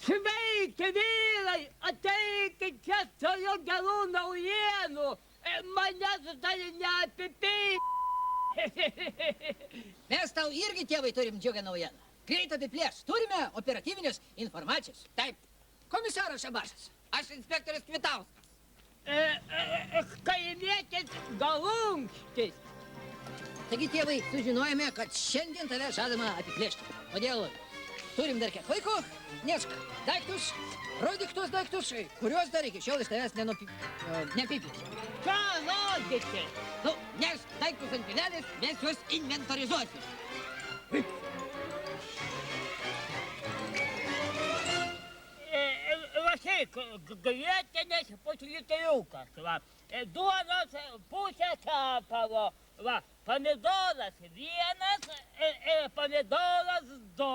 Sveiki, vyrai, ateikit čia turiu gerų naujienų. Manęs dar neapipy. Mes tau irgi, tėvai, turim džiugą naujieną. Greit apiplėš, turime operatyvinės informacijos. Taip, Komisaras Šabašas. aš inspektorius Kvitauskas. Kaimietis Galunskis. Taigi, tėvai, sužinojome, kad šiandien tave žadama apiplėšti. Todėl turim dar kiek laiko, nešk daiktus, rodyk tuos daiktus, kuriuos dar iki šiol iš tavęs neapiplėšė. Ką rodyti? Nu, nešk daiktus ant pilelės, mes juos inventorizuosim. Rašyk, grietinės puslitriukas, va. Duonos pusę cepalo, va. Pomidoras vienas, pomidoras du.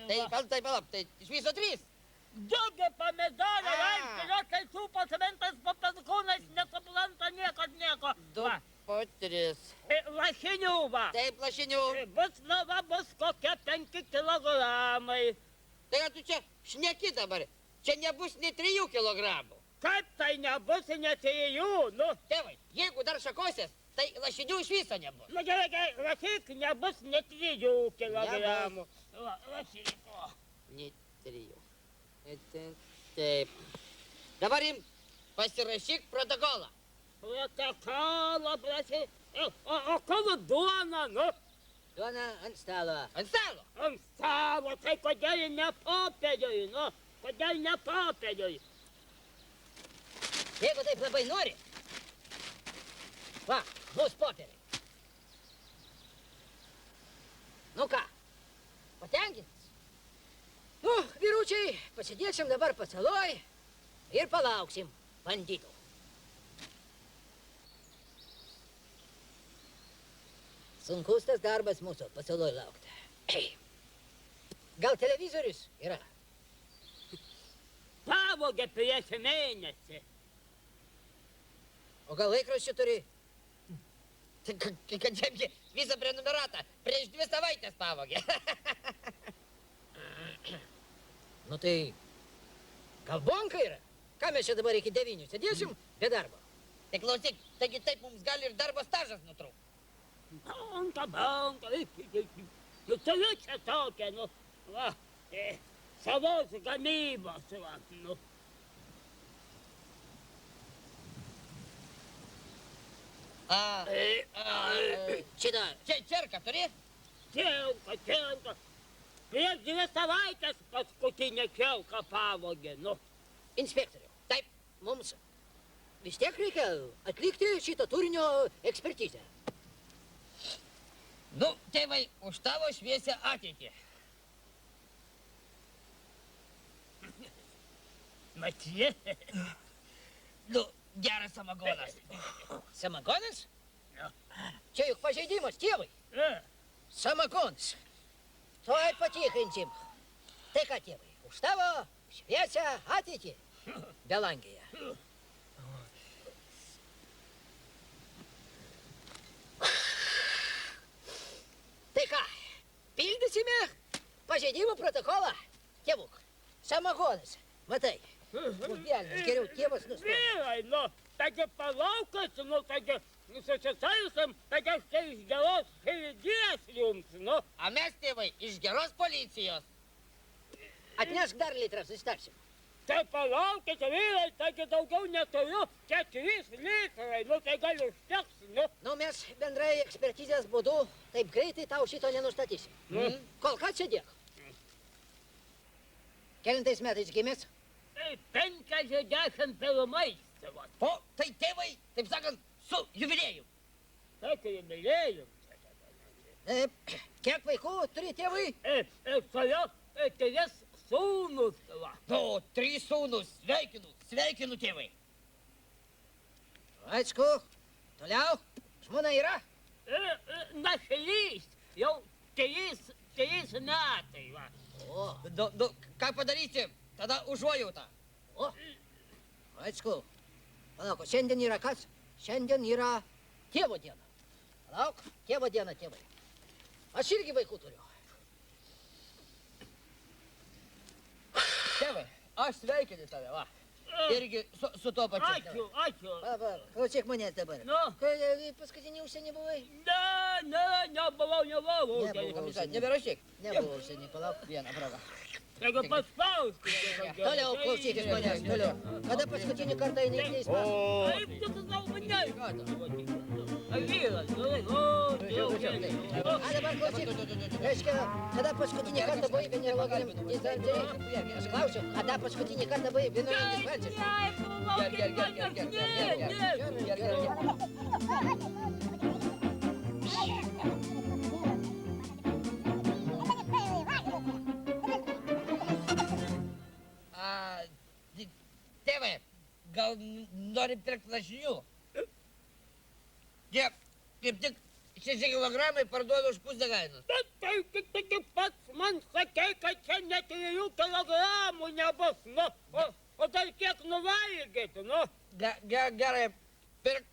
Tai palauk, tai iš viso 3. Dugi pomidorai, aiškiai, kai supas rentas papaskūnas, nesupranta niekas nieko. 2 po 3. Lašinių, va. Taip, lašinių. Bus kokie 5 kilogramai. Tai tu čia šneki dabar. Čia nebus nei 3 kilogramų. Kaip tai nebus, net 3, nu. Tėvai, jeigu dar šakosės, tai lašinių iš viso nebus. Na gerai, rašyk, nebus net 3 kilogramų. Rašyk. Net 3. Taip. Dabar pasirašyk protokolą. Protokolą, prašyk. O kavo duona, nu? Duona ant stalo. Ant stalo. Ant stalo, tai kodėl ne popieriui, nu? Kodėl ne popieriui? Jeigu taip labai nori, va, bus popieriai. Nu ką, patenkintas? Nu, vyručiai, pasidėsim dabar pasaloj ir palauksim banditų. Sunkus tas darbas mūsų pasaloj laukti. Gal televizorius yra? Pavogė prieš mėnesį. O gal laikraščių turi? Kad čia visą prenumeratą prieš 2 savaitės pavogė. Nu tai, gal bonka yra? Ką mes čia dabar iki 9 sėdėsim be darbo? Tai klausyk, taigi taip mums gali ir darbo stažas nutrūkti. Banka, nu turiu čia tokią, nu, va, savos gamybos, va, nu. Šitą. Čerką turi? Čelka. Prieš 2 savaitės paskutinę čelką pavogė, nu. Inspektoriau, Taip. mums vis tiek reikia atlikti šitą turinio ekspertizę. Nu, tėvai, už tavo šviesią ateitį. Matie? Nu, geras samagonas. Samagonas? Jo. Čia juk pažeidimas, tėvai. Samagonas. Tuoj patikrinsim. Tai ką, tėvai, už tavo šviesią ateitį Belangėje. Tai ką, pildysime pažeidimo protokolą, tėvuk. Samagonas, matai. Velnias, geriau tėvas nustoja. Vyrai, nu, taigi palaukas, nu, taigi susitaisim, taigi aš čia iš geros širdies jums, nu. O mes, tėvai, iš geros policijos. Atnešk dar litrą, susitarsim. Tai palaukit, vyrai, taigi daugiau neturiu, čia 3 litrai, nu, tai gal užteks, nu. Nu, mes bendrai ekspertizės būdu taip greitai tau šito nenustatysim. Kol ką čia dėk? Kelintais metais gimės? Tai 51, va. O, tai tėvai, taip sakant, su jubiliejum. Tai kai mylėjom. Kiek vaikų turi tėvai? Turiu 3 sūnus, va. Nu, 3 sūnus, sveikinu, tėvai. Aišku, toliau, žmona yra? Našlys, jau 3 metai, va. O, Nu, ką padarysi, tada užuojautą. o, aišku. Palauk, šiandien yra kas? Šiandien yra tėvo diena. Palauk, tėvo diena, tėvai. Aš irgi vaikų turiu. Aš sveikinu tave, va. Irgi su to pačiu. Ačiū, ačiū. Va, klausyk manęs dabar. Nu? Paskutinį užsienį buvai? Nebuvau. Neberašyk. Nebuvau užsienį, palauk vieną progą. Taigi paspausk. Toliau klausykis manęs, toliau. Kada paskutinį kartą eini į teismą? Kaip tu tau manęs? Vyras, A dabar klausyk. Reiškia, kada paskutinį kartą buvai venerologiniam dispenseriui? Aš klausiu, kada paskutinį kartą buvai venerologiniam dispenseriui? Tėvai, gal nori pirkti lašinių? Tiek, kaip tik 6 kilogramai parduodu už pusę kainos. Bet tai tik pats man sakei, kad čia net 3 kilogramų nebus, nu. O dar kiek nuvalgyti, nu. Gerai, pirk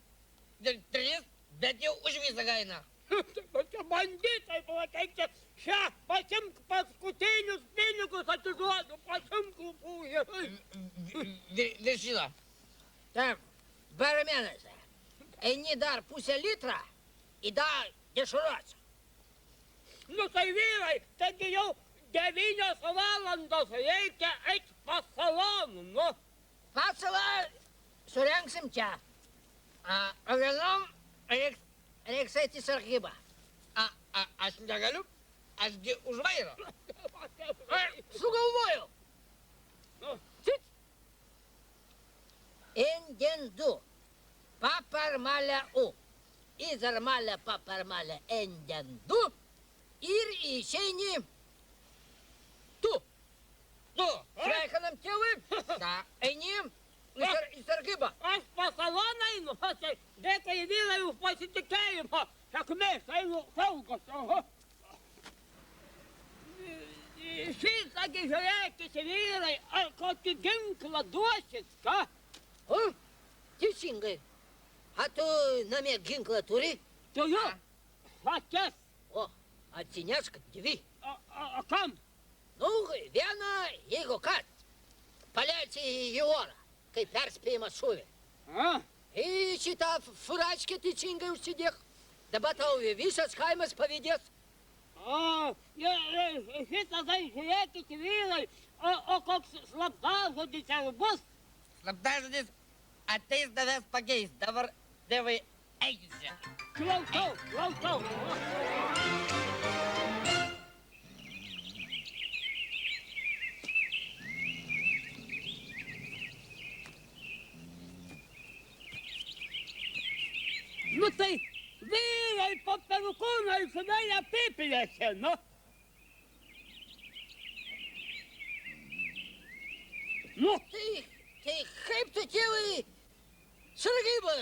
3, bet jau už visą kainą. Čia banditai buvo, tai čia pasimk paskutinius pinigus atiduodu, pasimk lūpūjį. Viršila. Taip, barmenas. Eini dar pusę litrą į dar dešuros. Nu tai vyrai, taigi jau 9 valandos reikia eiti pas saloną, nu. Pasalą surengsim čia. O vienom reiks eiti į sargybą. Aš negaliu, ašgi už vairo. Sugalvojau. Nu, Endien 2. Paparmalė U. Izarmalė paparmalė endien 2. Ir išeini tu. Tu. Sveikinam tėvui. Eini į sargybą. aš pas saloną einu, tai dėkui vyrai už pasitikėjimą. Sėkmės, einu saugos. Šitągi žiūrėkit, vyrai, ar kokį ginklą duosit, ką? O, teisingai. A tu namie ginklą turi? Turiu. Šakės. O, atsinešk 2. O kam? Nu, vieną, jeigu kad, paleisi į orą, kai perspėjimas šūvį. Į šitą furačkę teisingai užsidėk. Dabar tau visas kaimas pavydės. Šitą tai žiūrėkit, vyrai, o koks slaptažodis ar bus? Slaptažodis ateis tavęs pakeis. Dabar, tėvai, eikit čia. Klausau. Nu tai vyrai po perukūną įsivelia apiplėšė, nu. Nu, Tai kaip tu tėvai sargybą?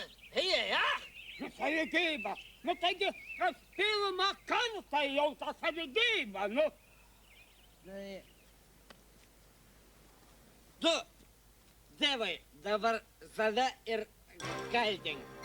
Savigyba. Nu taigi, aš pirmą kartą jau tą savigybą, nu. Tu, tėvai, dabar save ir kaldink.